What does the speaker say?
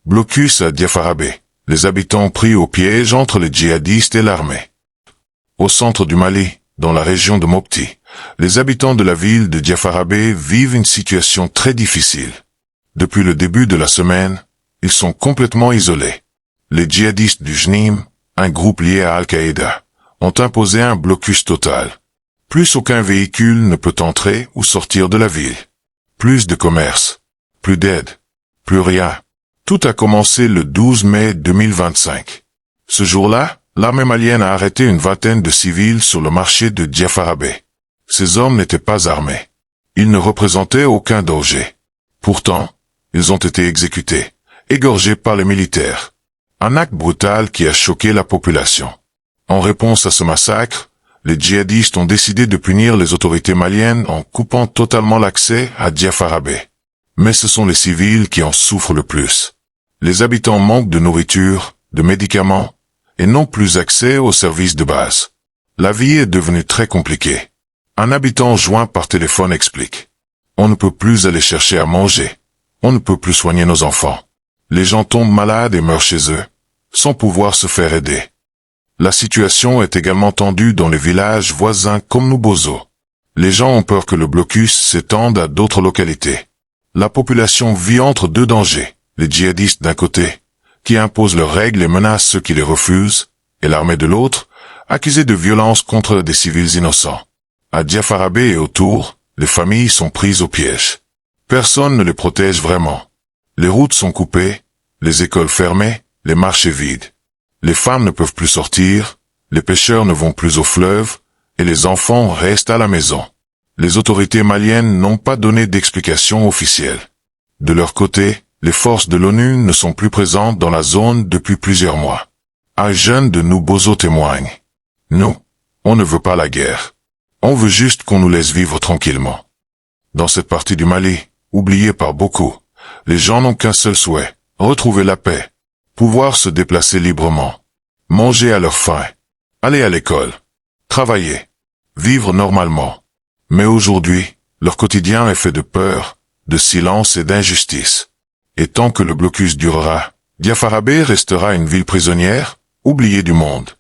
Blocus à Diafarabé. Les habitants pris au piège entre les djihadistes et l'armée. Au centre du Mali, dans la région de Mopti, les habitants de la ville de Diafarabé vivent une situation très difficile. Depuis le début de la semaine, ils sont complètement isolés. Les djihadistes du JNIM, un groupe lié à Al-Qaïda, ont imposé un blocus total. Plus aucun véhicule ne peut entrer ou sortir de la ville. Plus de commerce. Plus d'aide. Plus rien. Tout a commencé le 12 mai 2025. Ce jour-là, l'armée malienne a arrêté une vingtaine de civils sur le marché de Diafarabé. Ces hommes n'étaient pas armés. Ils ne représentaient aucun danger. Pourtant, ils ont été exécutés, égorgés par les militaires. Un acte brutal qui a choqué la population. En réponse à ce massacre, les djihadistes ont décidé de punir les autorités maliennes en coupant totalement l'accès à Diafarabé. Mais ce sont les civils qui en souffrent le plus. Les habitants manquent de nourriture, de médicaments, et n'ont plus accès aux services de base. La vie est devenue très compliquée. Un habitant joint par téléphone explique. On ne peut plus aller chercher à manger. On ne peut plus soigner nos enfants. Les gens tombent malades et meurent chez eux, sans pouvoir se faire aider. La situation est également tendue dans les villages voisins comme Nubozo. Les gens ont peur que le blocus s'étende à d'autres localités. La population vit entre deux dangers, les djihadistes d'un côté, qui imposent leurs règles et menacent ceux qui les refusent, et l'armée de l'autre, accusée de violence contre des civils innocents. À Diafarabé et autour, les familles sont prises au piège. Personne ne les protège vraiment. Les routes sont coupées, les écoles fermées, les marchés vides. Les femmes ne peuvent plus sortir, les pêcheurs ne vont plus au fleuve, et les enfants restent à la maison. Les autorités maliennes n'ont pas donné d'explication officielle. De leur côté, les forces de l'ONU ne sont plus présentes dans la zone depuis plusieurs mois. Un jeune de Nubozo témoigne. Nous, on ne veut pas la guerre. On veut juste qu'on nous laisse vivre tranquillement. Dans cette partie du Mali, oubliée par beaucoup, les gens n'ont qu'un seul souhait, retrouver la paix, pouvoir se déplacer librement, manger à leur faim, aller à l'école, travailler, vivre normalement. Mais aujourd'hui, leur quotidien est fait de peur, de silence et d'injustice. Et tant que le blocus durera, Diafarabé restera une ville prisonnière, oubliée du monde.